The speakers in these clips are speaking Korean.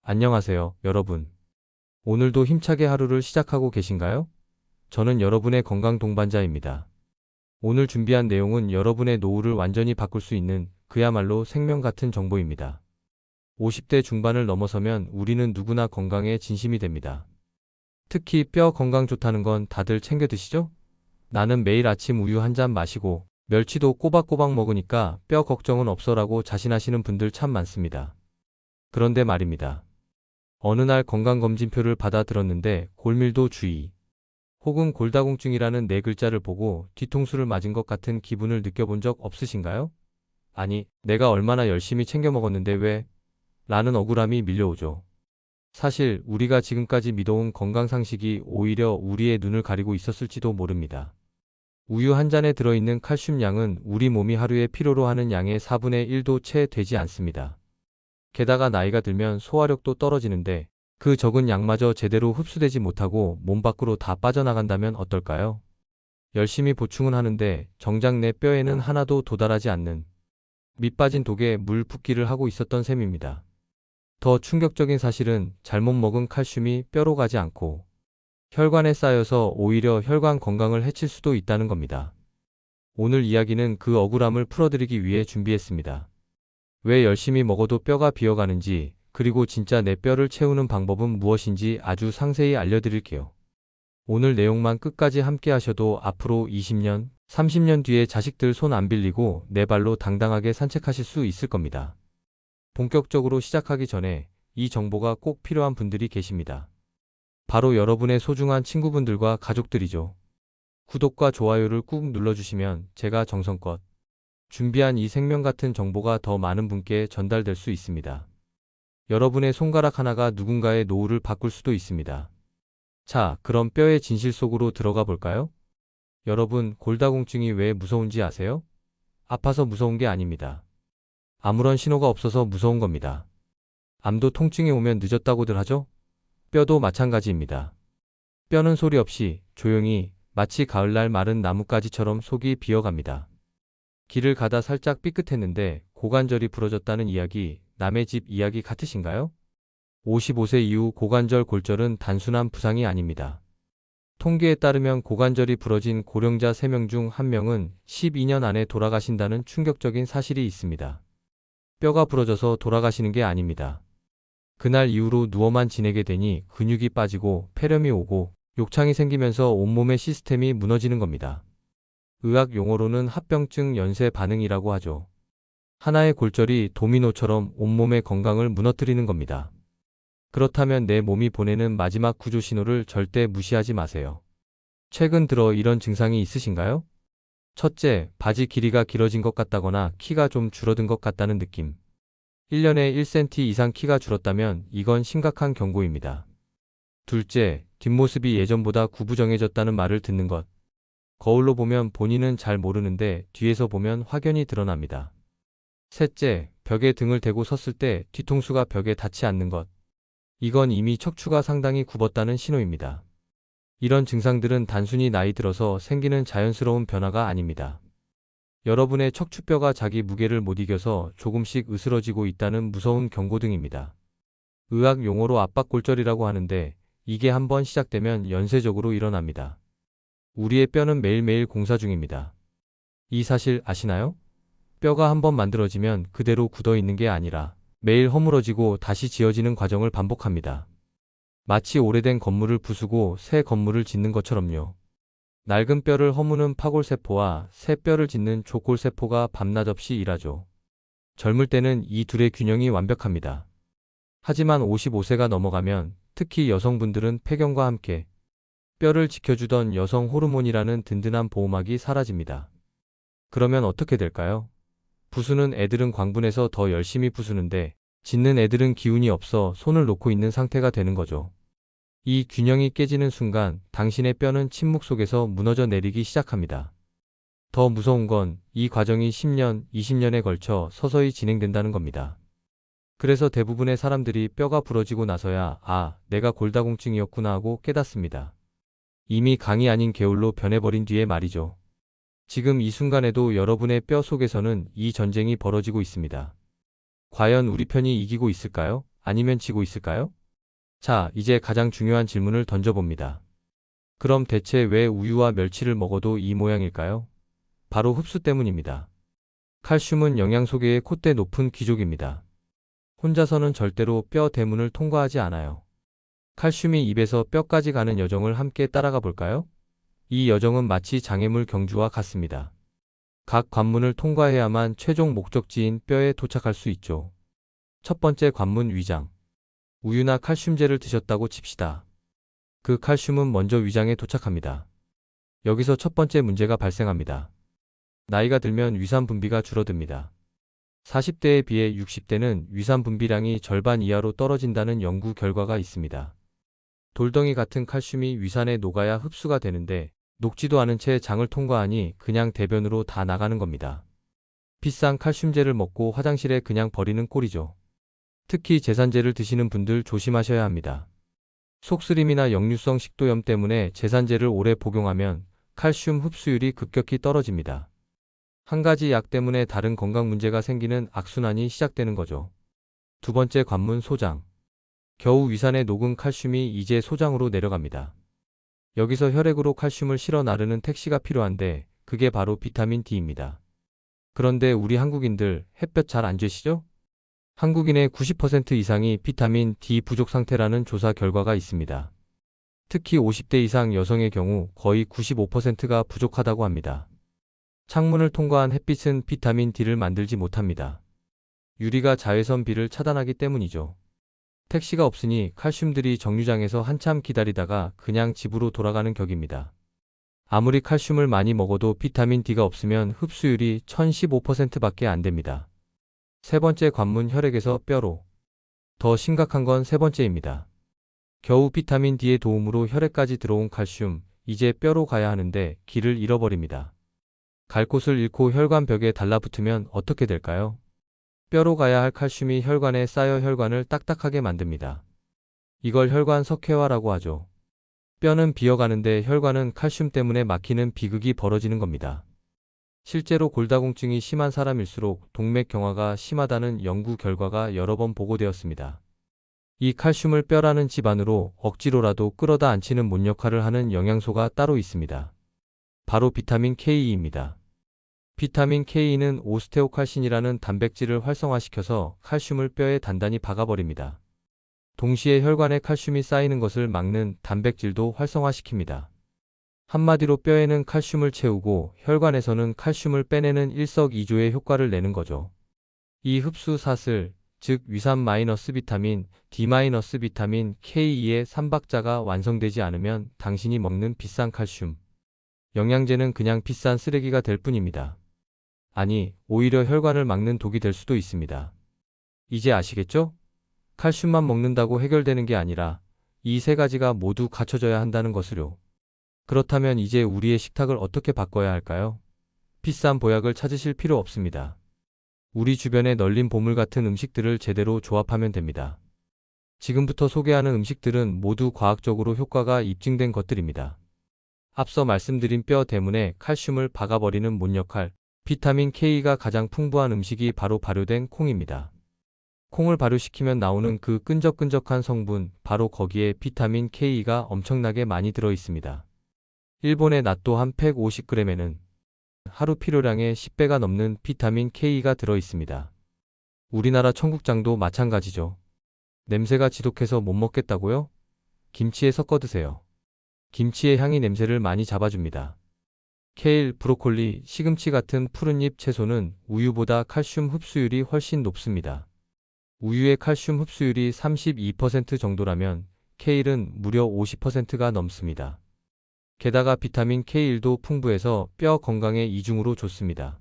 안녕하세요, 여러분. 오늘도 힘차게 하루를 시작하고 계신가요? 저는 여러분의 건강 동반자입니다. 오늘 준비한 내용은 여러분의 노후를 완전히 바꿀 수 있는 그야말로 생명 같은 정보입니다. 50대 중반을 넘어서면 우리는 누구나 건강에 진심이 됩니다. 특히 뼈 건강 좋다는 건 다들 챙겨 드시죠? 나는 매일 아침 우유 한 잔 마시고 멸치도 꼬박꼬박 먹으니까 뼈 걱정은 없어라고 자신하시는 분들 참 많습니다. 그런데 말입니다. 어느 날 건강검진표를 받아 들었는데 골밀도 주의 혹은 골다공증이라는 네 글자를 보고 뒤통수를 맞은 것 같은 기분을 느껴본 적 없으신가요? 아니, 내가 얼마나 열심히 챙겨 먹었는데 왜? 라는 억울함이 밀려오죠. 사실 우리가 지금까지 믿어온 건강상식이 오히려 우리의 눈을 가리고 있었을지도 모릅니다. 우유 한 잔에 들어있는 칼슘 양은 우리 몸이 하루에 필요로 하는 양의 4분의 1도 채 되지 않습니다. 게다가 나이가 들면 소화력도 떨어지는데 그 적은 양마저 제대로 흡수되지 못하고 몸 밖으로 다 빠져나간다면 어떨까요? 열심히 보충은 하는데 정작 내 뼈에는 하나도 도달하지 않는 밑 빠진 독에 물 붓기를 하고 있었던 셈입니다. 더 충격적인 사실은 잘못 먹은 칼슘이 뼈로 가지 않고 혈관에 쌓여서 오히려 혈관 건강을 해칠 수도 있다는 겁니다. 오늘 이야기는 그 억울함을 풀어드리기 위해 준비했습니다. 왜 열심히 먹어도 뼈가 비어가는지, 그리고 진짜 내 뼈를 채우는 방법은 무엇인지 아주 상세히 알려드릴게요. 오늘 내용만 끝까지 함께 하셔도 앞으로 20년, 30년 뒤에 자식들 손 안 빌리고 내 발로 당당하게 산책하실 수 있을 겁니다. 본격적으로 시작하기 전에 이 정보가 꼭 필요한 분들이 계십니다. 바로 여러분의 소중한 친구분들과 가족들이죠. 구독과 좋아요를 꾹 눌러주시면 제가 정성껏 준비한 이 생명 같은 정보가 더 많은 분께 전달될 수 있습니다. 여러분의 손가락 하나가 누군가의 노후를 바꿀 수도 있습니다. 자, 그럼 뼈의 진실 속으로 들어가 볼까요? 여러분, 골다공증이 왜 무서운지 아세요? 아파서 무서운 게 아닙니다. 아무런 신호가 없어서 무서운 겁니다. 암도 통증이 오면 늦었다고들 하죠? 뼈도 마찬가지입니다. 뼈는 소리 없이 조용히 마치 가을날 마른 나뭇가지처럼 속이 비어갑니다. 길을 가다 살짝 삐끗했는데 고관절이 부러졌다는 이야기, 남의 집 이야기 같으신가요? 55세 이후 고관절 골절은 단순한 부상이 아닙니다. 통계에 따르면 고관절이 부러진 고령자 3명 중 1명은 12년 안에 돌아가신다는 충격적인 사실이 있습니다. 뼈가 부러져서 돌아가시는 게 아닙니다. 그날 이후로 누워만 지내게 되니 근육이 빠지고 폐렴이 오고 욕창이 생기면서 온몸의 시스템이 무너지는 겁니다. 의학 용어로는 합병증 연쇄 반응이라고 하죠. 하나의 골절이 도미노처럼 온몸의 건강을 무너뜨리는 겁니다. 그렇다면 내 몸이 보내는 마지막 구조 신호를 절대 무시하지 마세요. 최근 들어 이런 증상이 있으신가요? 첫째, 바지 길이가 길어진 것 같다거나 키가 좀 줄어든 것 같다는 느낌. 1년에 1cm 이상 키가 줄었다면 이건 심각한 경고입니다. 둘째, 뒷모습이 예전보다 구부정해졌다는 말을 듣는 것. 거울로 보면 본인은 잘 모르는데 뒤에서 보면 확연히 드러납니다. 셋째, 벽에 등을 대고 섰을 때 뒤통수가 벽에 닿지 않는 것. 이건 이미 척추가 상당히 굽었다는 신호입니다. 이런 증상들은 단순히 나이 들어서 생기는 자연스러운 변화가 아닙니다. 여러분의 척추뼈가 자기 무게를 못 이겨서 조금씩 으스러지고 있다는 무서운 경고등입니다. 의학 용어로 압박골절이라고 하는데 이게 한번 시작되면 연쇄적으로 일어납니다. 우리의 뼈는 매일매일 공사 중입니다. 이 사실 아시나요? 뼈가 한번 만들어지면 그대로 굳어 있는 게 아니라 매일 허물어지고 다시 지어지는 과정을 반복합니다. 마치 오래된 건물을 부수고 새 건물을 짓는 것처럼요. 낡은 뼈를 허무는 파골세포와 새 뼈를 짓는 족골세포가 밤낮 없이 일하죠. 젊을 때는 이 둘의 균형이 완벽합니다. 하지만 55세가 넘어가면 특히 여성분들은 폐경과 함께 뼈를 지켜주던 여성 호르몬이라는 든든한 보호막이 사라집니다. 그러면 어떻게 될까요? 부수는 애들은 광분해서 더 열심히 부수는데 짓는 애들은 기운이 없어 손을 놓고 있는 상태가 되는 거죠. 이 균형이 깨지는 순간 당신의 뼈는 침묵 속에서 무너져 내리기 시작합니다. 더 무서운 건 이 과정이 10년, 20년에 걸쳐 서서히 진행된다는 겁니다. 그래서 대부분의 사람들이 뼈가 부러지고 나서야 내가 골다공증이었구나 하고 깨닫습니다. 이미 강이 아닌 개울로 변해버린 뒤에 말이죠. 지금 이 순간에도 여러분의 뼈 속에서는 이 전쟁이 벌어지고 있습니다. 과연 우리 편이 이기고 있을까요? 아니면 지고 있을까요? 자, 이제 가장 중요한 질문을 던져봅니다. 그럼 대체 왜 우유와 멸치를 먹어도 이 모양일까요? 바로 흡수 때문입니다. 칼슘은 영양소계의 콧대 높은 귀족입니다. 혼자서는 절대로 뼈 대문을 통과하지 않아요. 칼슘이 입에서 뼈까지 가는 여정을 함께 따라가 볼까요? 이 여정은 마치 장애물 경주와 같습니다. 각 관문을 통과해야만 최종 목적지인 뼈에 도착할 수 있죠. 첫 번째 관문 위장. 우유나 칼슘제를 드셨다고 칩시다. 그 칼슘은 먼저 위장에 도착합니다. 여기서 첫 번째 문제가 발생합니다. 나이가 들면 위산 분비가 줄어듭니다. 40대에 비해 60대는 위산 분비량이 절반 이하로 떨어진다는 연구 결과가 있습니다. 돌덩이 같은 칼슘이 위산에 녹아야 흡수가 되는데 녹지도 않은 채 장을 통과하니 그냥 대변으로 다 나가는 겁니다. 비싼 칼슘제를 먹고 화장실에 그냥 버리는 꼴이죠. 특히 제산제를 드시는 분들 조심하셔야 합니다. 속쓰림이나 역류성 식도염 때문에 제산제를 오래 복용하면 칼슘 흡수율이 급격히 떨어집니다. 한 가지 약 때문에 다른 건강 문제가 생기는 악순환이 시작되는 거죠. 두 번째 관문 소장. 겨우 위산에 녹은 칼슘이 이제 소장으로 내려갑니다. 여기서 혈액으로 칼슘을 실어 나르는 택시가 필요한데 그게 바로 비타민 D입니다. 그런데 우리 한국인들 햇볕 잘 안 쬐시죠? 한국인의 90% 이상이 비타민 D 부족 상태라는 조사 결과가 있습니다. 특히 50대 이상 여성의 경우 거의 95%가 부족하다고 합니다. 창문을 통과한 햇빛은 비타민 D를 만들지 못합니다. 유리가 자외선 B를 차단하기 때문이죠. 택시가 없으니 칼슘들이 정류장에서 한참 기다리다가 그냥 집으로 돌아가는 격입니다. 아무리 칼슘을 많이 먹어도 비타민 D가 없으면 흡수율이 1015%밖에 안 됩니다. 세 번째 관문 혈액에서 뼈로. 더 심각한 건 세 번째입니다. 겨우 비타민 D의 도움으로 혈액까지 들어온 칼슘, 이제 뼈로 가야 하는데 길을 잃어버립니다. 갈 곳을 잃고 혈관 벽에 달라붙으면 어떻게 될까요? 뼈로 가야 할 칼슘이 혈관에 쌓여 혈관을 딱딱하게 만듭니다. 이걸 혈관 석회화라고 하죠. 뼈는 비어가는데 혈관은 칼슘 때문에 막히는 비극이 벌어지는 겁니다. 실제로 골다공증이 심한 사람일수록 동맥경화가 심하다는 연구 결과가 여러 번 보고되었습니다. 이 칼슘을 뼈라는 집 안으로 억지로라도 끌어다 앉히는 못 역할을 하는 영양소가 따로 있습니다. 바로 비타민 K입니다. 비타민 K는 오스테오칼신이라는 단백질을 활성화시켜서 칼슘을 뼈에 단단히 박아버립니다. 동시에 혈관에 칼슘이 쌓이는 것을 막는 단백질도 활성화시킵니다. 한마디로 뼈에는 칼슘을 채우고 혈관에서는 칼슘을 빼내는 일석이조의 효과를 내는 거죠. 이 흡수 사슬, 즉 위산 마이너스 비타민, D 마이너스 비타민 K의 삼박자가 완성되지 않으면 당신이 먹는 비싼 칼슘, 영양제는 그냥 비싼 쓰레기가 될 뿐입니다. 아니, 오히려 혈관을 막는 독이 될 수도 있습니다. 이제 아시겠죠? 칼슘만 먹는다고 해결되는 게 아니라 이 세 가지가 모두 갖춰져야 한다는 것을요. 그렇다면 이제 우리의 식탁을 어떻게 바꿔야 할까요? 비싼 보약을 찾으실 필요 없습니다. 우리 주변에 널린 보물 같은 음식들을 제대로 조합하면 됩니다. 지금부터 소개하는 음식들은 모두 과학적으로 효과가 입증된 것들입니다. 앞서 말씀드린 뼈 대문에 칼슘을 박아버리는 못 역할, 비타민 K가 가장 풍부한 음식이 바로 발효된 콩입니다. 콩을 발효시키면 나오는 그 끈적끈적한 성분, 바로 거기에 비타민 K가 엄청나게 많이 들어 있습니다. 일본의 낫또 한 팩 50g에는 하루 필요량의 10배가 넘는 비타민 K가 들어 있습니다. 우리나라 청국장도 마찬가지죠. 냄새가 지독해서 못 먹겠다고요? 김치에 섞어 드세요. 김치의 향이 냄새를 많이 잡아줍니다. 케일, 브로콜리, 시금치 같은 푸른잎 채소는 우유보다 칼슘 흡수율이 훨씬 높습니다. 우유의 칼슘 흡수율이 32% 정도라면 케일은 무려 50%가 넘습니다. 게다가 비타민 K1도 풍부해서 뼈 건강에 이중으로 좋습니다.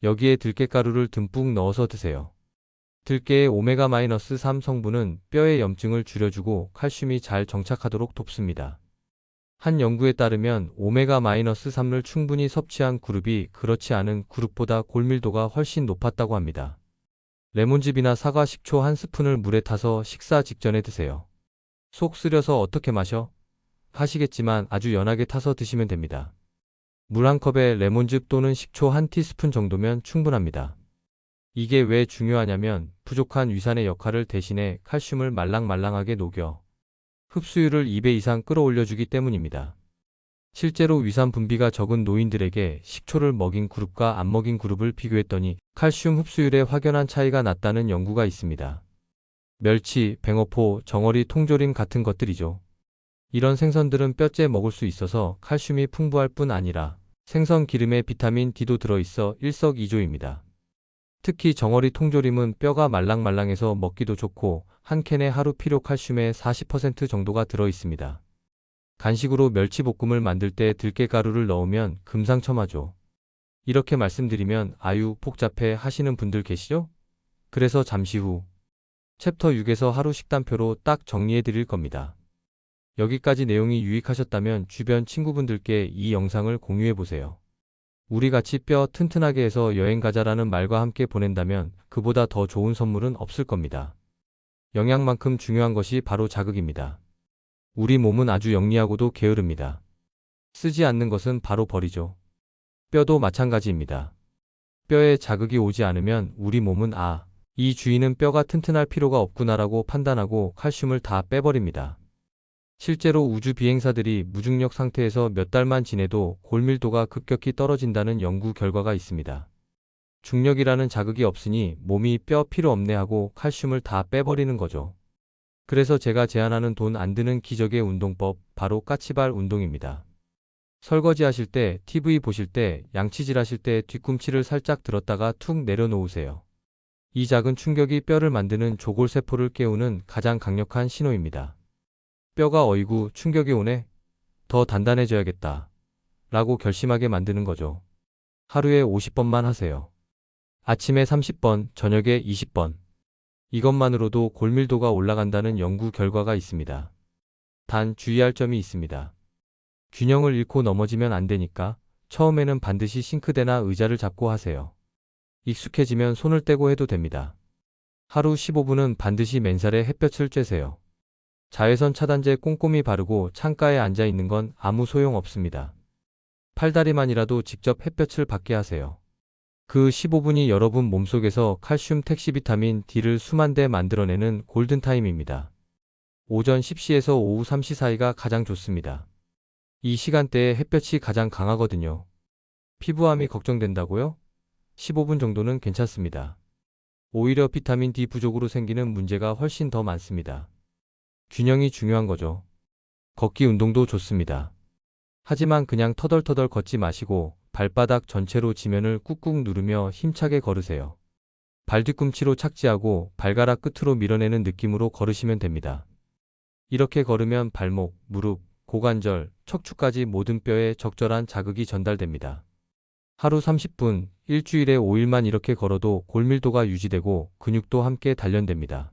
여기에 들깨가루를 듬뿍 넣어서 드세요. 들깨의 오메가-3 성분은 뼈의 염증을 줄여주고 칼슘이 잘 정착하도록 돕습니다. 한 연구에 따르면 오메가-3를 충분히 섭취한 그룹이 그렇지 않은 그룹보다 골밀도가 훨씬 높았다고 합니다. 레몬즙이나 사과 식초 한 스푼을 물에 타서 식사 직전에 드세요. 속 쓰려서 어떻게 마셔? 하시겠지만 아주 연하게 타서 드시면 됩니다. 물 한 컵에 레몬즙 또는 식초 한 티스푼 정도면 충분합니다. 이게 왜 중요하냐면 부족한 위산의 역할을 대신해 칼슘을 말랑말랑하게 녹여 흡수율을 2배 이상 끌어올려주기 때문입니다. 실제로 위산 분비가 적은 노인들에게 식초를 먹인 그룹과 안 먹인 그룹을 비교했더니 칼슘 흡수율에 확연한 차이가 났다는 연구가 있습니다. 멸치, 뱅어포, 정어리, 통조림 같은 것들이죠. 이런 생선들은 뼈째 먹을 수 있어서 칼슘이 풍부할 뿐 아니라 생선 기름에 비타민 D도 들어있어 일석이조입니다. 특히 정어리 통조림은 뼈가 말랑말랑해서 먹기도 좋고 한 캔에 하루 필요 칼슘의 40% 정도가 들어있습니다. 간식으로 멸치볶음을 만들 때 들깨가루를 넣으면 금상첨화죠. 이렇게 말씀드리면 아유 복잡해 하시는 분들 계시죠? 그래서 잠시 후 챕터 6에서 하루 식단표로 딱 정리해 드릴 겁니다. 여기까지 내용이 유익하셨다면 주변 친구분들께 이 영상을 공유해 보세요. 우리 같이 뼈 튼튼하게 해서 여행 가자라는 말과 함께 보낸다면 그보다 더 좋은 선물은 없을 겁니다. 영양만큼 중요한 것이 바로 자극입니다. 우리 몸은 아주 영리하고도 게으릅니다. 쓰지 않는 것은 바로 버리죠. 뼈도 마찬가지입니다. 뼈에 자극이 오지 않으면 우리 몸은 이 주인은 뼈가 튼튼할 필요가 없구나라고 판단하고 칼슘을 다 빼버립니다. 실제로 우주 비행사들이 무중력 상태에서 몇 달만 지내도 골밀도가 급격히 떨어진다는 연구 결과가 있습니다. 중력이라는 자극이 없으니 몸이 뼈 필요 없네 하고 칼슘을 다 빼버리는 거죠. 그래서 제가 제안하는 돈 안 드는 기적의 운동법, 바로 까치발 운동입니다. 설거지 하실 때, TV 보실 때, 양치질 하실 때 뒤꿈치를 살짝 들었다가 툭 내려놓으세요. 이 작은 충격이 뼈를 만드는 조골세포를 깨우는 가장 강력한 신호입니다. 뼈가 어이구 충격이 오네? 더 단단해져야겠다. 라고 결심하게 만드는 거죠. 하루에 50번만 하세요. 아침에 30번, 저녁에 20번. 이것만으로도 골밀도가 올라간다는 연구 결과가 있습니다. 단 주의할 점이 있습니다. 균형을 잃고 넘어지면 안 되니까 처음에는 반드시 싱크대나 의자를 잡고 하세요. 익숙해지면 손을 떼고 해도 됩니다. 하루 15분은 반드시 맨살에 햇볕을 쬐세요. 자외선 차단제 꼼꼼히 바르고 창가에 앉아 있는 건 아무 소용 없습니다. 팔다리만이라도 직접 햇볕을 받게 하세요. 그 15분이 여러분 몸속에서 칼슘 택시 비타민 D를 수만 대 만들어내는 골든타임입니다. 오전 10시에서 오후 3시 사이가 가장 좋습니다. 이 시간대에 햇볕이 가장 강하거든요. 피부암이 걱정된다고요? 15분 정도는 괜찮습니다. 오히려 비타민 D 부족으로 생기는 문제가 훨씬 더 많습니다. 균형이 중요한 거죠. 걷기 운동도 좋습니다. 하지만 그냥 터덜터덜 걷지 마시고 발바닥 전체로 지면을 꾹꾹 누르며 힘차게 걸으세요. 발 뒤꿈치로 착지하고 발가락 끝으로 밀어내는 느낌으로 걸으시면 됩니다. 이렇게 걸으면 발목, 무릎, 고관절, 척추까지 모든 뼈에 적절한 자극이 전달됩니다. 하루 30분, 일주일에 5일만 이렇게 걸어도 골밀도가 유지되고 근육도 함께 단련됩니다.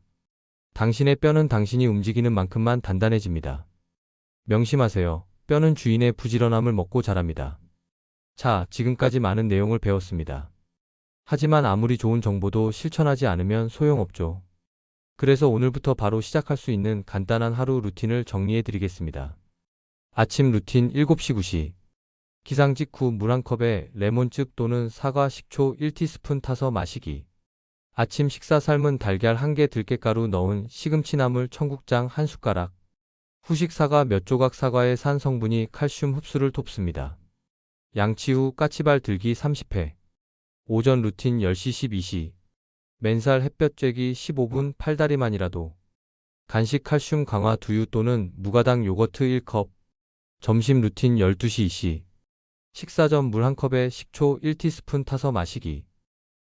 당신의 뼈는 당신이 움직이는 만큼만 단단해집니다. 명심하세요. 뼈는 주인의 부지런함을 먹고 자랍니다. 자, 지금까지 많은 내용을 배웠습니다. 하지만 아무리 좋은 정보도 실천하지 않으면 소용없죠. 그래서 오늘부터 바로 시작할 수 있는 간단한 하루 루틴을 정리해 드리겠습니다. 아침 루틴 7시 9시. 기상 직후 물 한 컵에 레몬즙 또는 사과 식초 1티스푼 타서 마시기. 아침 식사 삶은 달걀 1개 들깨가루 넣은 시금치나물 청국장 1숟가락. 후식 사과 몇 조각. 사과의 산 성분이 칼슘 흡수를 돕습니다. 양치 후 까치발 들기 30회. 오전 루틴 10시 12시. 맨살 햇볕 쬐기 15분. 팔다리만이라도. 간식 칼슘 강화 두유 또는 무가당 요거트 1컵. 점심 루틴 12시 2시. 식사 전 물 한 컵에 식초 1티스푼 타서 마시기.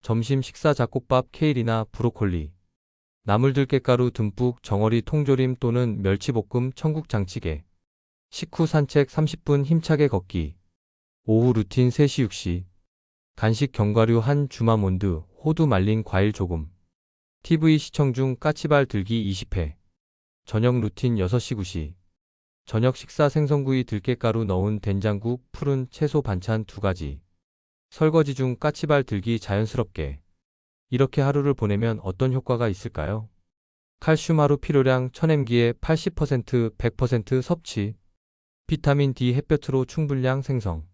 점심 식사 잡곡밥 케일이나 브로콜리. 나물 들깨가루 듬뿍 정어리 통조림 또는 멸치볶음 청국장찌개. 식후 산책 30분 힘차게 걷기. 오후 루틴 3시 6시. 간식 견과류 한 주마몬드, 호두 말린 과일 조금. TV 시청 중 까치발 들기 20회. 저녁 루틴 6시 9시. 저녁 식사 생선구이 들깨가루 넣은 된장국, 푸른 채소 반찬 2가지. 설거지 중 까치발 들기 자연스럽게. 이렇게 하루를 보내면 어떤 효과가 있을까요? 칼슘 하루 필요량 1000mg에 80%, 100% 섭취. 비타민 D 햇볕으로 충분량 생성.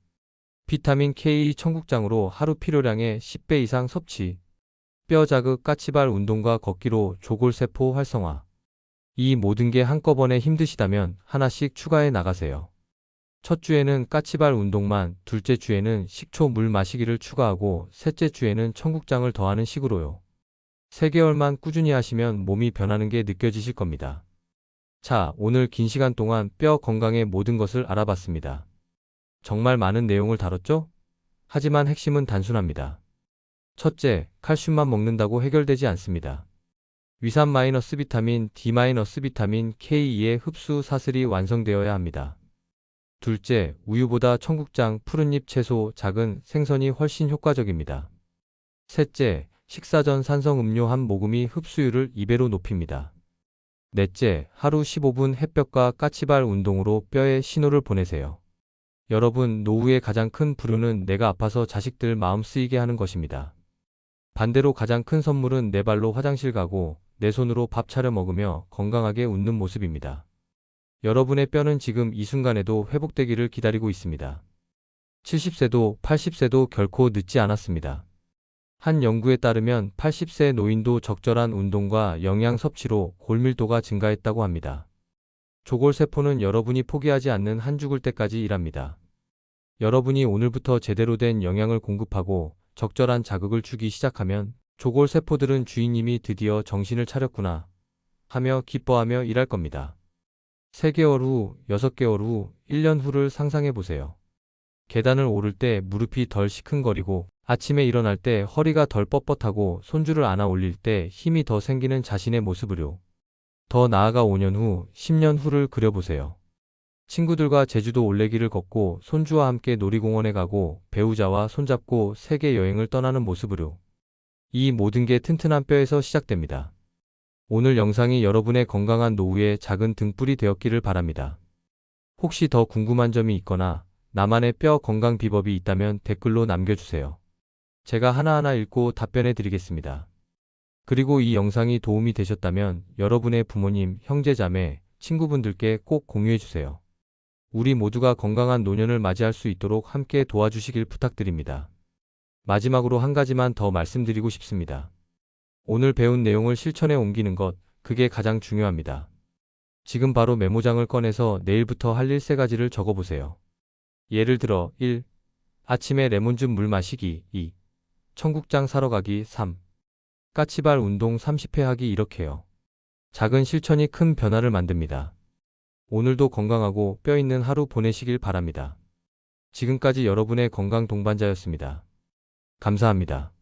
비타민 K 청국장으로 하루 필요량의 10배 이상 섭취. 뼈 자극, 까치발 운동과 걷기로 조골세포 활성화. 이 모든 게 한꺼번에 힘드시다면 하나씩 추가해 나가세요. 첫 주에는 까치발 운동만, 둘째 주에는 식초 물 마시기를 추가하고 셋째 주에는 청국장을 더하는 식으로요. 3개월만 꾸준히 하시면 몸이 변하는 게 느껴지실 겁니다. 자, 오늘 긴 시간 동안 뼈 건강의 모든 것을 알아봤습니다. 정말 많은 내용을 다뤘죠? 하지만 핵심은 단순합니다. 첫째, 칼슘만 먹는다고 해결되지 않습니다. 위산 마이너스 비타민, D 마이너스 비타민, K2의 흡수 사슬이 완성되어야 합니다. 둘째, 우유보다 청국장, 푸른잎 채소, 작은 생선이 훨씬 효과적입니다. 셋째, 식사 전 산성 음료 한 모금이 흡수율을 2배로 높입니다. 넷째, 하루 15분 햇볕과 까치발 운동으로 뼈에 신호를 보내세요. 여러분, 노후의 가장 큰 불효는 내가 아파서 자식들 마음 쓰이게 하는 것입니다. 반대로 가장 큰 선물은 내 발로 화장실 가고 내 손으로 밥 차려 먹으며 건강하게 웃는 모습입니다. 여러분의 뼈는 지금 이 순간에도 회복되기를 기다리고 있습니다. 70세도 80세도 결코 늦지 않았습니다. 한 연구에 따르면 80세 노인도 적절한 운동과 영양 섭취로 골밀도가 증가했다고 합니다. 조골세포는 여러분이 포기하지 않는 한 죽을 때까지 일합니다. 여러분이 오늘부터 제대로 된 영양을 공급하고 적절한 자극을 주기 시작하면 조골세포들은 주인님이 드디어 정신을 차렸구나 하며 기뻐하며 일할 겁니다. 3개월 후, 6개월 후, 1년 후를 상상해 보세요. 계단을 오를 때 무릎이 덜 시큰거리고 아침에 일어날 때 허리가 덜 뻣뻣하고 손주를 안아 올릴 때 힘이 더 생기는 자신의 모습으로. 더 나아가 5년 후, 10년 후를 그려보세요. 친구들과 제주도 올레길을 걷고 손주와 함께 놀이공원에 가고 배우자와 손잡고 세계 여행을 떠나는 모습으로. 이 모든 게 튼튼한 뼈에서 시작됩니다. 오늘 영상이 여러분의 건강한 노후의 작은 등불이 되었기를 바랍니다. 혹시 더 궁금한 점이 있거나 나만의 뼈 건강 비법이 있다면 댓글로 남겨주세요. 제가 하나하나 읽고 답변해 드리겠습니다. 그리고 이 영상이 도움이 되셨다면 여러분의 부모님, 형제, 자매, 친구분들께 꼭 공유해 주세요. 우리 모두가 건강한 노년을 맞이할 수 있도록 함께 도와주시길 부탁드립니다. 마지막으로 한 가지만 더 말씀드리고 싶습니다. 오늘 배운 내용을 실천에 옮기는 것, 그게 가장 중요합니다. 지금 바로 메모장을 꺼내서 내일부터 할 일 3가지를 적어보세요. 예를 들어 1. 아침에 레몬즙 물 마시기 2. 청국장 사러 가기 3. 까치발 운동 30회 하기 이렇게요. 작은 실천이 큰 변화를 만듭니다. 오늘도 건강하고 뼈 있는 하루 보내시길 바랍니다. 지금까지 여러분의 건강 동반자였습니다. 감사합니다.